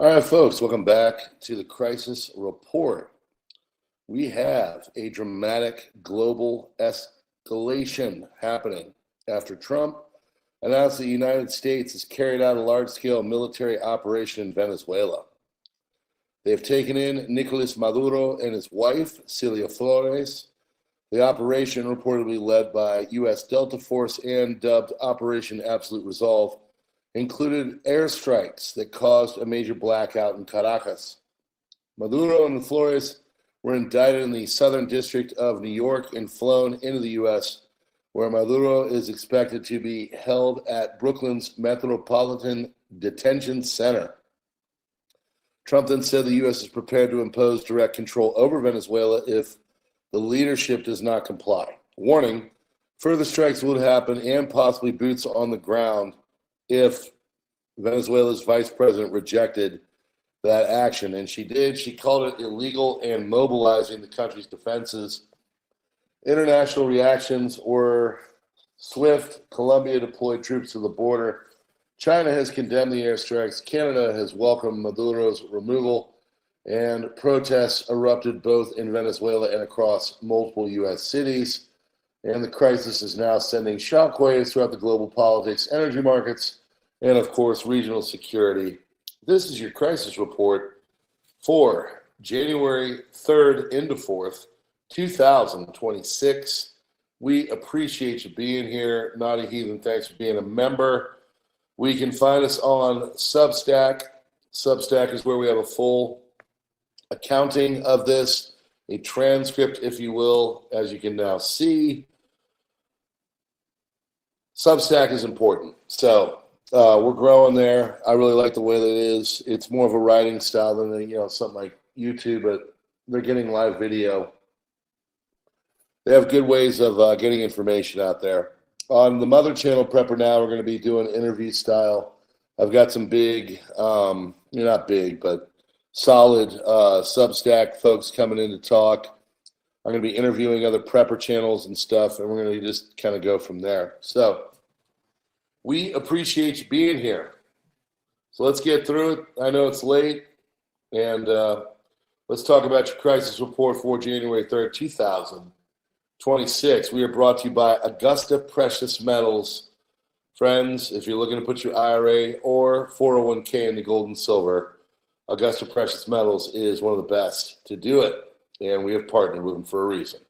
All right, folks, welcome back to the Crisis Report. We have a dramatic global escalation happening after Trump announced the United States has carried out a large-scale military operation in Venezuela. They have taken in Nicolas Maduro and his wife, Celia Flores. The operation, reportedly led by U.S. Delta Force and dubbed Operation Absolute Resolve, included airstrikes that caused a major blackout in Caracas. Maduro and Flores were indicted in the Southern District of New York and flown into the U.S., where Maduro is expected to be held at Brooklyn's Metropolitan Detention Center. Trump then said the U.S. is prepared to impose direct control over Venezuela if the leadership does not comply, warning further strikes would happen and possibly boots on the ground if Venezuela's vice president rejected that action. And she did. She called it illegal and mobilizing the country's defenses. International reactions were swift. Colombia deployed troops to the border. China has condemned the airstrikes. Canada has welcomed Maduro's removal. And protests erupted both in Venezuela and across multiple U.S. cities. And the crisis is now sending shockwaves throughout the global politics, energy markets, and, of course, regional security. This is your crisis report for January 3rd into 4th, 2026. We appreciate you being here. Naughty Heathen, thanks for being a member. We can find us on Substack. Substack is where we have a full accounting of this, a transcript, if you will, as you can now see. Substack is important. So we're growing there. I really like the way that it is. It's more of a writing style than something like YouTube, but they're getting live video. They have good ways of getting information out there. On the mother channel, PrepperNow, we're going to be doing interview style. I've got some big, not big, but solid Substack folks coming in to talk. I'm going to be interviewing other prepper channels and stuff, and we're going to just kind of go from there. So we appreciate you being here. So let's get through it. I know it's late, and let's talk about your crisis report for January 3rd, 2026. We are brought to you by Augusta Precious Metals. Friends, if you're looking to put your IRA or 401k in the gold and silver, Augusta Precious Metals is one of the best to do it, and we have partnered with them for a reason.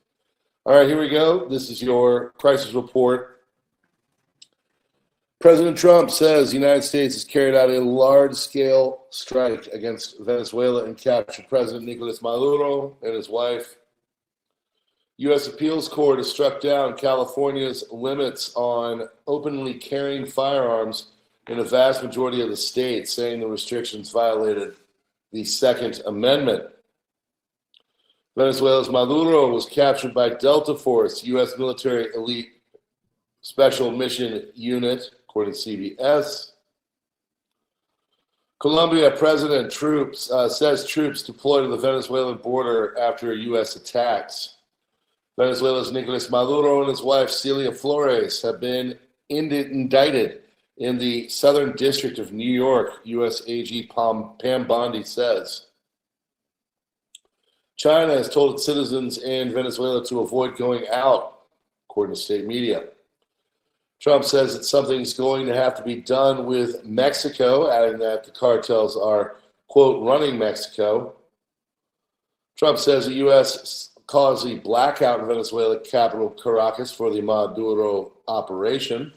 All right, here we go. This is your crisis report. President Trump says the United States has carried out a large-scale strike against Venezuela and captured President Nicolas Maduro and his wife. U.S. Appeals Court has struck down California's limits on openly carrying firearms in a vast majority of the states, saying the restrictions violated the Second Amendment. Venezuela's Maduro was captured by Delta Force, U.S. military elite special mission unit, according to CBS. Colombia president says troops deployed to the Venezuelan border after U.S. attacks. Venezuela's Nicolas Maduro and his wife, Celia Flores, have been indicted in the Southern District of New York, U.S. AG Pam Bondi says. China has told its citizens in Venezuela to avoid going out, according to state media. Trump says that something's going to have to be done with Mexico, adding that the cartels are, quote, running Mexico. Trump says the U.S. caused the blackout in Venezuela capital Caracas for the Maduro operation.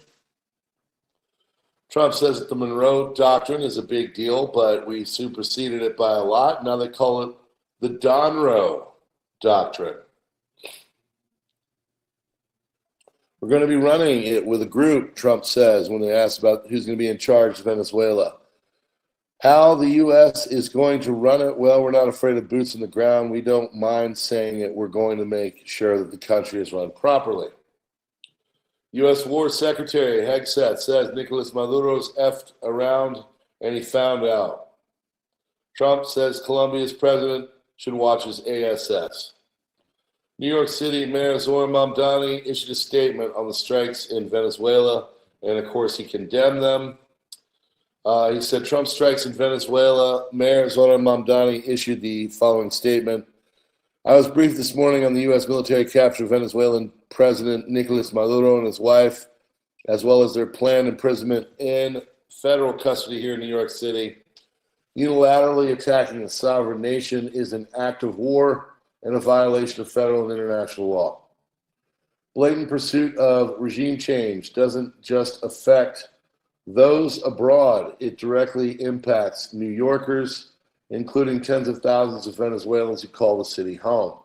Trump says that the Monroe Doctrine is a big deal, but we superseded it by a lot. Now they call it the Donroe Doctrine. We're going to be running it with a group, Trump says, when they asked about who's going to be in charge of Venezuela. How the U.S. is going to run it, well, we're not afraid of boots on the ground. We don't mind saying it. We're going to make sure that the country is run properly. U.S. War Secretary Hegseth says Nicolas Maduro's effed around and he found out. Trump says Colombia's president should watch his ASS. New York City Mayor Zohran Mamdani issued a statement on the strikes in Venezuela, and of course he condemned them. He said Trump strikes in Venezuela. Mayor Zoran Mamdani issued the following statement. I was briefed this morning on the U.S. military capture of Venezuelan President Nicolas Maduro and his wife, as well as their planned imprisonment in federal custody here in New York City. Unilaterally attacking a sovereign nation is an act of war and a violation of federal and international law. Blatant pursuit of regime change doesn't just affect those abroad, it directly impacts New Yorkers, including tens of thousands of Venezuelans who call the city home.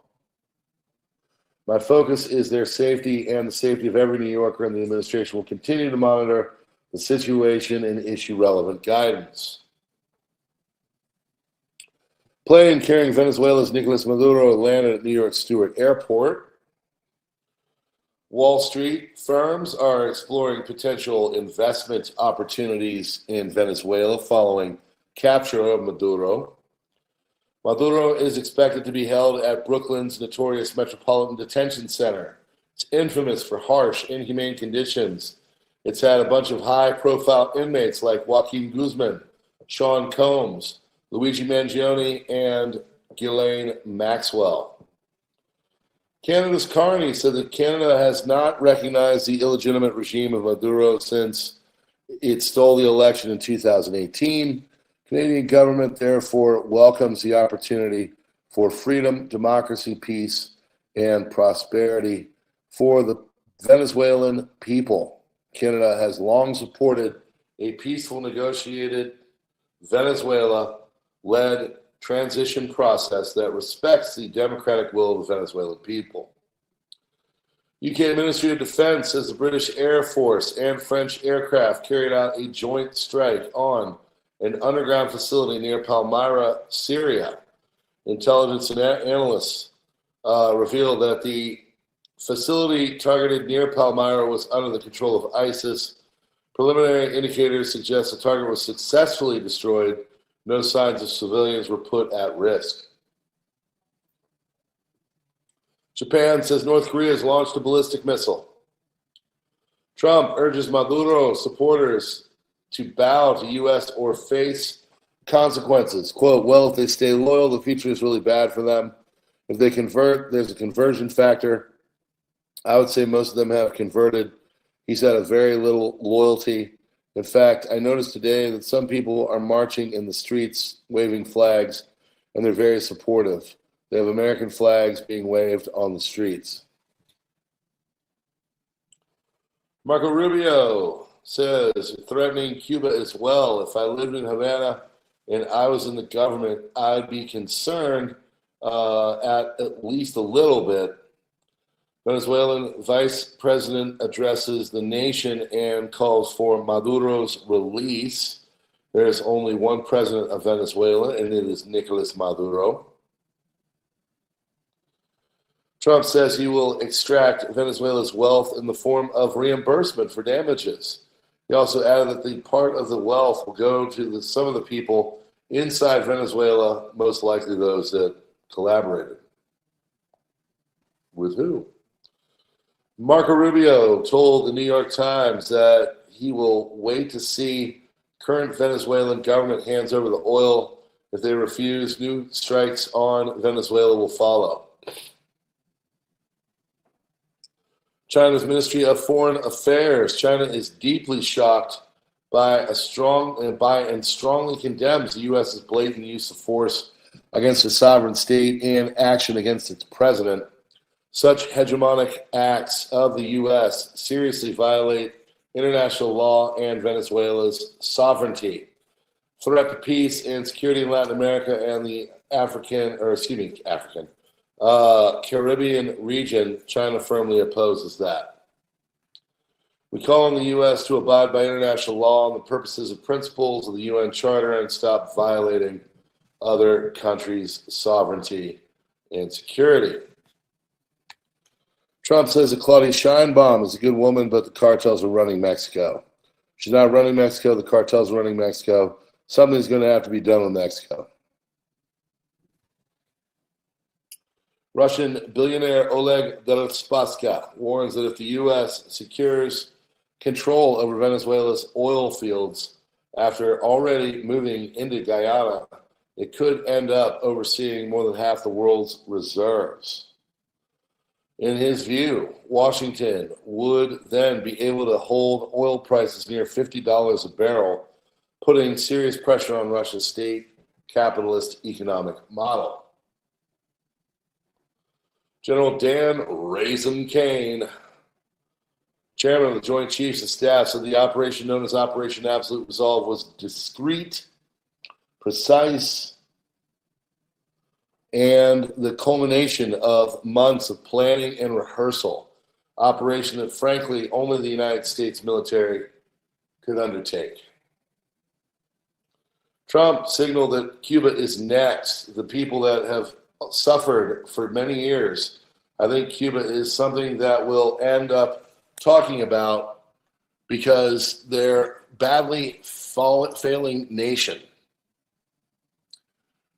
My focus is their safety and the safety of every New Yorker, and the administration will continue to monitor the situation and issue relevant guidance. Plane carrying Venezuela's Nicolas Maduro landed at New York Stewart Airport. Wall Street firms are exploring potential investment opportunities in Venezuela following capture of Maduro. Maduro is expected to be held at Brooklyn's notorious Metropolitan Detention Center. It's infamous for harsh, inhumane conditions. It's had a bunch of high-profile inmates like Joaquin Guzman, Sean Combs, Luigi Mangione, and Ghislaine Maxwell. Canada's Carney said that Canada has not recognized the illegitimate regime of Maduro since it stole the election in 2018. Canadian government, therefore, welcomes the opportunity for freedom, democracy, peace, and prosperity for the Venezuelan people. Canada has long supported a peaceful, negotiated, Venezuela-led transition process that respects the democratic will of the Venezuelan people. UK Ministry of Defense says the British Air Force and French aircraft carried out a joint strike on an underground facility near Palmyra, Syria. Intelligence and analysts revealed that the facility targeted near Palmyra was under the control of ISIS. Preliminary indicators suggest the target was successfully destroyed. No signs of civilians were put at risk. Japan says North Korea has launched a ballistic missile. Trump urges Maduro supporters to bow to U.S. or face consequences. Quote, well, if they stay loyal, the future is really bad for them. If they convert, there's a conversion factor. I would say most of them have converted. He's had a very little loyalty. In fact, I noticed today that some people are marching in the streets, waving flags, and they're very supportive. They have American flags being waved on the streets. Marco Rubio says, threatening Cuba as well. If I lived in Havana and I was in the government, I'd be concerned at least a little bit. Venezuelan vice president addresses the nation and calls for Maduro's release. There is only one president of Venezuela, and it is Nicolas Maduro. Trump says he will extract Venezuela's wealth in the form of reimbursement for damages. He also added that the part of the wealth will go to some of the people inside Venezuela, most likely those that collaborated. With who? Marco Rubio told the New York Times that he will wait to see current Venezuelan government hands over the oil. If they refuse, new strikes on Venezuela will follow. China's Ministry of Foreign Affairs. China is deeply shocked by and strongly condemns the U.S.'s blatant use of force against a sovereign state and action against its president. Such hegemonic acts of the U.S. seriously violate international law and Venezuela's sovereignty. Threat to peace and security in Latin America and the Caribbean region, China firmly opposes that. We call on the U.S. to abide by international law and the purposes and principles of the UN Charter and stop violating other countries' sovereignty and security. Trump says that Claudia Sheinbaum is a good woman, but the cartels are running Mexico. She's not running Mexico. The cartels are running Mexico. Something's going to have to be done with Mexico. Russian billionaire Oleg Deripaska warns that if the U.S. secures control over Venezuela's oil fields, After already moving into Guyana, it could end up overseeing more than half the world's reserves. In his view, Washington would then be able to hold oil prices near $50 a barrel, putting serious pressure on Russia's state capitalist economic model. General Dan Raisin Kane, chairman of the Joint Chiefs of Staff, said the operation known as Operation Absolute Resolve was discreet, precise, and the culmination of months of planning and rehearsal, operation that frankly only the United States military could undertake. Trump signaled that Cuba is next. The people that have suffered for many years, I think Cuba is something that we'll end up talking about because they're badly failing nation.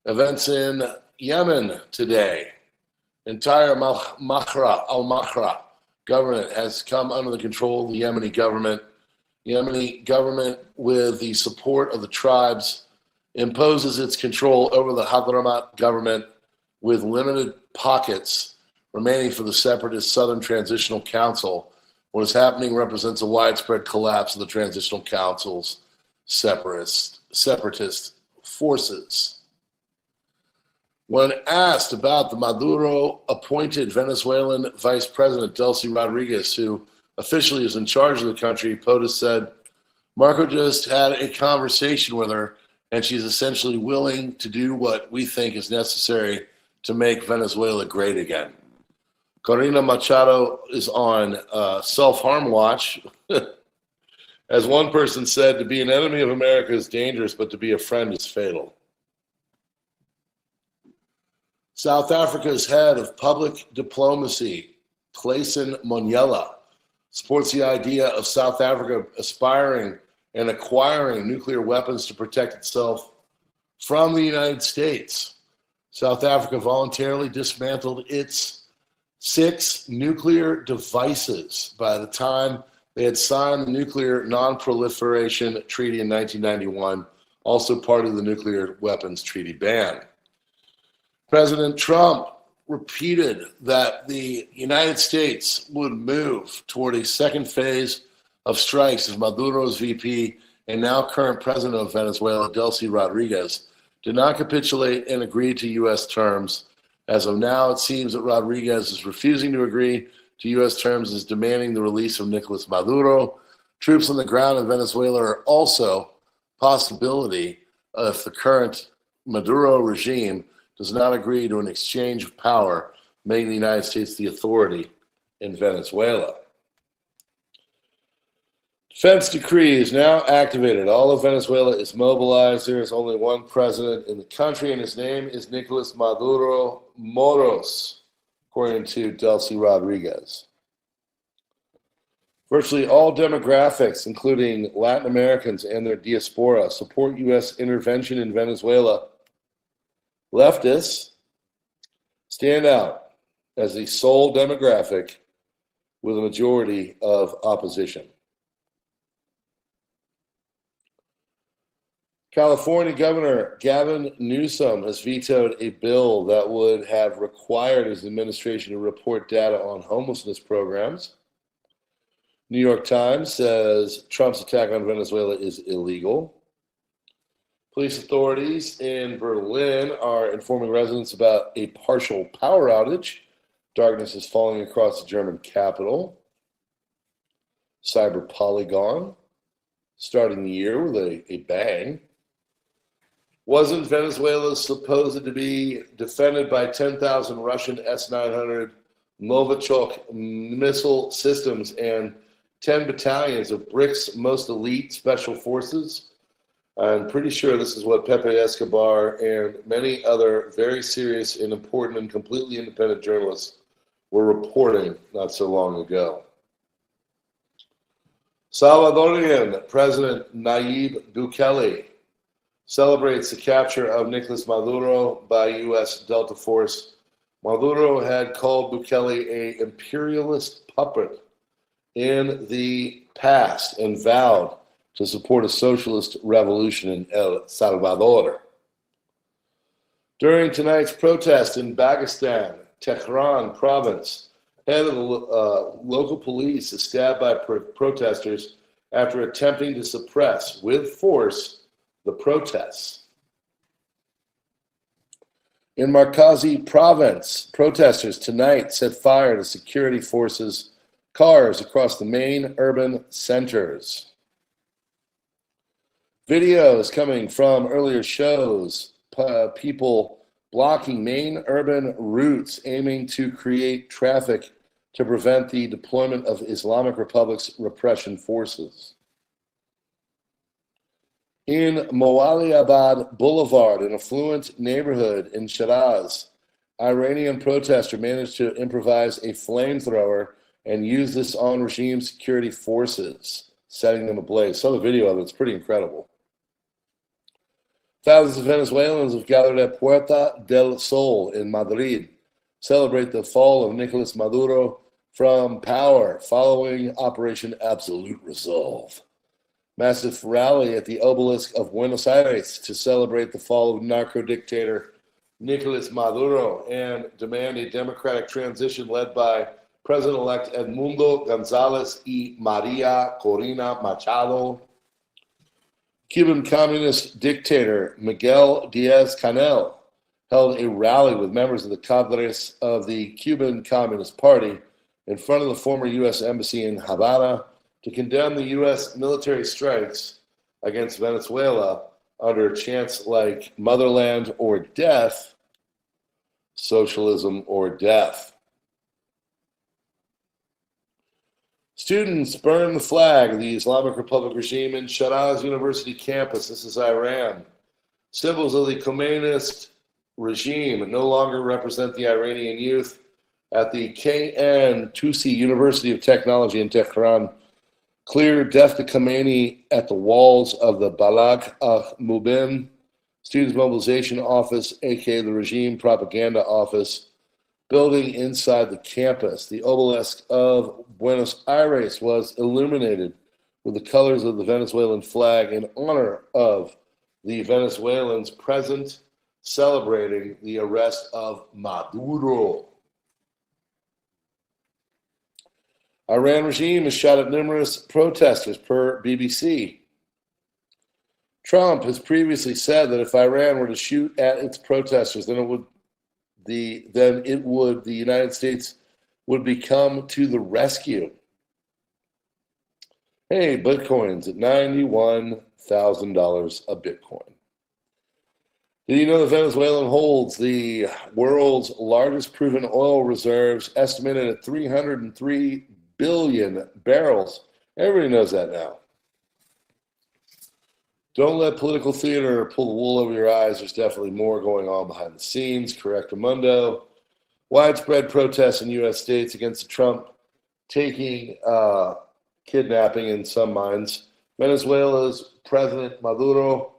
Events in Yemen today. Entire al-Mahra government has come under the control of the Yemeni government. Yemeni government, with the support of the tribes, imposes its control over the Hadramaut government with limited pockets remaining for the separatist Southern Transitional Council. What is happening represents a widespread collapse of the Transitional Council's separatist forces. When asked about the Maduro-appointed Venezuelan Vice President Delcy Rodriguez, who officially is in charge of the country, POTUS said, Marco just had a conversation with her, and she's essentially willing to do what we think is necessary to make Venezuela great again. Corina Machado is on self-harm watch. As one person said, to be an enemy of America is dangerous, but to be a friend is fatal. South Africa's head of public diplomacy, Clayson Monyela, supports the idea of South Africa aspiring and acquiring nuclear weapons to protect itself from the United States. South Africa voluntarily dismantled its 6 nuclear devices by the time they had signed the Nuclear Non-Proliferation Treaty in 1991, also part of the Nuclear Weapons Treaty ban. President Trump repeated that the United States would move toward a second phase of strikes if Maduro's VP and now current president of Venezuela, Delcy Rodriguez, did not capitulate and agree to U.S. terms. As of now, it seems that Rodriguez is refusing to agree to U.S. terms and is demanding the release of Nicolas Maduro. Troops on the ground in Venezuela are also a possibility if the current Maduro regime does not agree to an exchange of power, making the United States the authority in Venezuela. Defense decree is now activated. All of Venezuela is mobilized. There is only one president in the country, and his name is Nicolas Maduro Moros, according to Delcy Rodriguez. Virtually all demographics, including Latin Americans and their diaspora, support U.S. intervention in Venezuela. Leftists stand out as the sole demographic with a majority of opposition. California Governor Gavin Newsom has vetoed a bill that would have required his administration to report data on homelessness programs. New York Times says Trump's attack on Venezuela is illegal. Police authorities in Berlin are informing residents about a partial power outage. Darkness is falling across the German capital. Cyber Polygon, starting the year with a bang. Wasn't Venezuela supposed to be defended by 10,000 Russian S-900 Novichok missile systems and 10 battalions of BRICS most elite special forces? I'm pretty sure this is what Pepe Escobar and many other very serious and important and completely independent journalists were reporting not so long ago. Salvadorian President Nayib Bukele celebrates the capture of Nicolas Maduro by U.S. Delta Force. Maduro had called Bukele an imperialist puppet in the past and vowed to support a socialist revolution in El Salvador. During tonight's protest in Dagestan, Tehran province, head of the local police is stabbed by protesters after attempting to suppress, with force, the protests. In Markazi province, protesters tonight set fire to security forces' cars across the main urban centers. Videos coming from earlier shows people blocking main urban routes aiming to create traffic to prevent the deployment of Islamic Republic's repression forces. In Moaliabad Boulevard, an affluent neighborhood in Shiraz, Iranian protester managed to improvise a flamethrower and use this on regime security forces, setting them ablaze. Saw the video of it, it's pretty incredible. Thousands of Venezuelans have gathered at Puerta del Sol in Madrid, celebrate the fall of Nicolas Maduro from power following Operation Absolute Resolve. Massive rally at the obelisk of Buenos Aires to celebrate the fall of narco-dictator Nicolas Maduro and demand a democratic transition led by President-elect Edmundo González y María Corina Machado. Cuban communist dictator Miguel Díaz-Canel held a rally with members of the cadres of the Cuban Communist Party in front of the former U.S. Embassy in Havana to condemn the U.S. military strikes against Venezuela under chants like motherland or death, socialism or death. Students burn the flag of the Islamic Republic regime in Shiraz University campus. This is Iran. Symbols of the Communist regime no longer represent the Iranian youth. At the KN Tusi University of Technology in Tehran, clear Death to Khomeini at the walls of the Balagh Mubin Students Mobilization Office, aka the Regime Propaganda Office, building inside the campus. The obelisk of Buenos Aires was illuminated with the colors of the Venezuelan flag in honor of the Venezuelans present celebrating the arrest of Maduro. Iran regime has shot at numerous protesters per BBC. Trump has previously said that if Iran were to shoot at its protesters, then the United States would become to the rescue. Hey, Bitcoin's at $91,000 a Bitcoin. Did you know that Venezuela holds the world's largest proven oil reserves, estimated at 303 billion barrels? Everybody knows that now. Don't let political theater pull the wool over your eyes. There's definitely more going on behind the scenes. Correctamundo. Widespread protests in U.S. states against Trump taking kidnapping in some minds. Venezuela's President Maduro.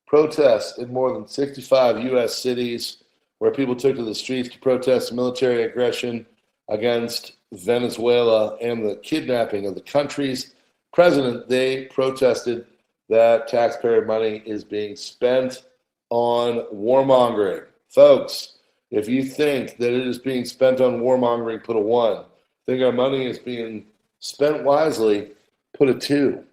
Protests in more than 65 U.S. cities where people took to the streets to protest military aggression against Venezuela and the kidnapping of the country's president. They protested that taxpayer money is being spent on warmongering. Folks, if you think that it is being spent on warmongering, put a 1. Think our money is being spent wisely, put a 2.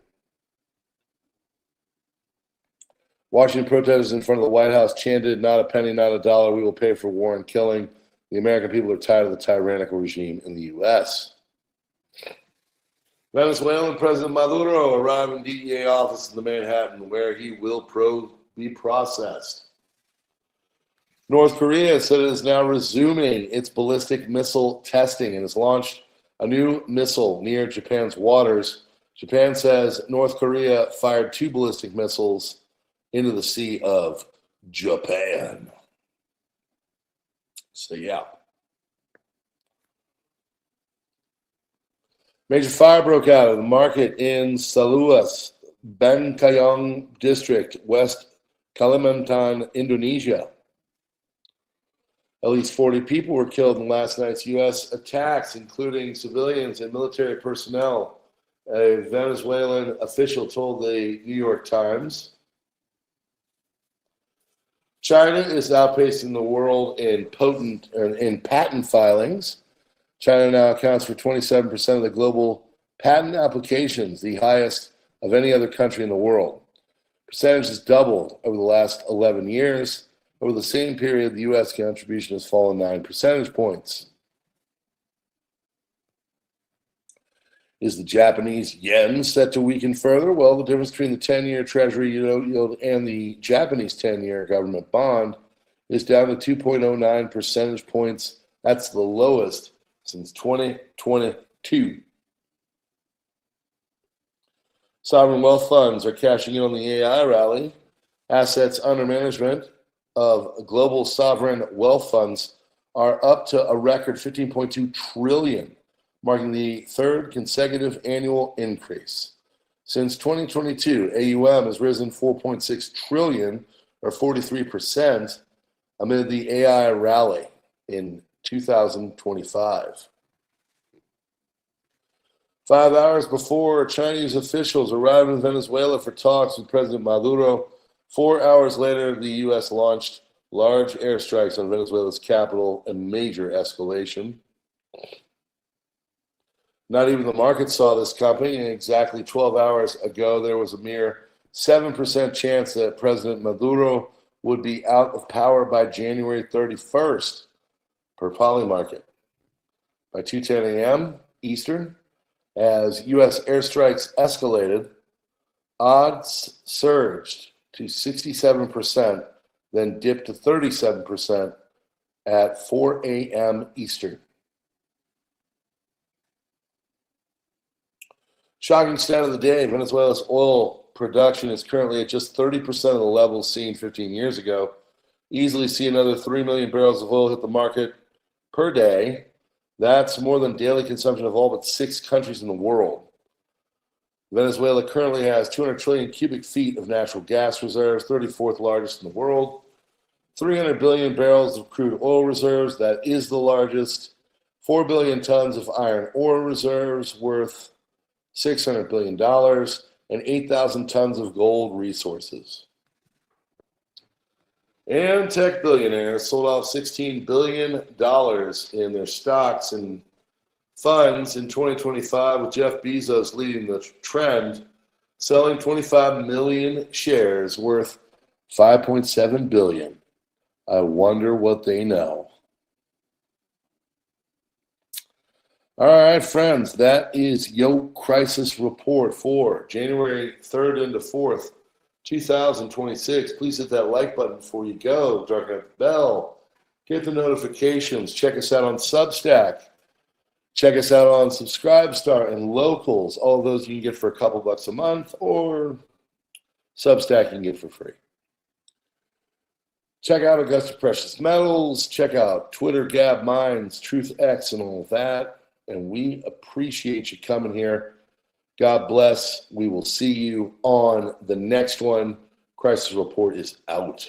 Washington protesters in front of the White House chanted, "Not a penny, not a dollar, we will pay for war and killing." The American people are tired of the tyrannical regime in the U.S. Venezuelan President Maduro arrived in DEA office in the Manhattan, where he will be processed. North Korea said it is now resuming its ballistic missile testing and has launched a new missile near Japan's waters. Japan says North Korea fired 2 ballistic missiles into the Sea of Japan. So, yeah. Major fire broke out at the market in Saluas, Bangkayong District, West Kalimantan, Indonesia. At least 40 people were killed in last night's U.S. attacks, including civilians and military personnel A Venezuelan official told the New York Times. China is outpacing the world in patent filings. China now accounts for 27% of the global patent applications, the highest of any other country in the world. Percentage has doubled over the last 11 years. Over the same period, the U.S. contribution has fallen 9 percentage points. Is the Japanese yen set to weaken further? Well, the difference between the 10-year Treasury yield and the Japanese 10-year government bond is down to 2.09 percentage points. That's the lowest since 2022. Sovereign wealth funds are cashing in on the AI rally. Assets under management of global sovereign wealth funds are up to a record 15.2 trillion, marking the third consecutive annual increase. Since 2022, AUM has risen 4.6 trillion, or 43%, amid the AI rally in 2025. 5 hours before Chinese officials arrived in Venezuela for talks with President Maduro, 4 hours later, the U.S. launched large airstrikes on Venezuela's capital, a major escalation. Not even the market saw this coming, and exactly 12 hours ago, there was a mere 7% chance that President Maduro would be out of power by January 31st, per Polymarket. By 2:10 a.m. Eastern, as U.S. airstrikes escalated, odds surged to 67%, then dipped to 37% at 4 a.m. Eastern. Shocking stat of the day, Venezuela's oil production is currently at just 30% of the levels seen 15 years ago. Easily see another 3 million barrels of oil hit the market per day. That's more than daily consumption of all but 6 countries in the world. Venezuela currently has 200 trillion cubic feet of natural gas reserves, 34th largest in the world. 300 billion barrels of crude oil reserves, that is the largest. 4 billion tons of iron ore reserves worth $600 billion, and 8,000 tons of gold resources. And tech billionaires sold off $16 billion in their stocks and funds in 2025, with Jeff Bezos leading the trend, selling 25 million shares worth $5.7 billion. I wonder what they know. All right, friends, that is Yo Crisis Report for January 3rd into 4th, 2026. Please hit that like button before you go. Darken up the bell. Get the notifications. Check us out on Substack. Check us out on Subscribestar and Locals. All of those you can get for a couple bucks a month, or Substack you can get for free. Check out Augusta Precious Metals. Check out Twitter, Gab Minds, TruthX, and all that. And we appreciate you coming here. God bless. We will see you on the next one. Crisis Report is out.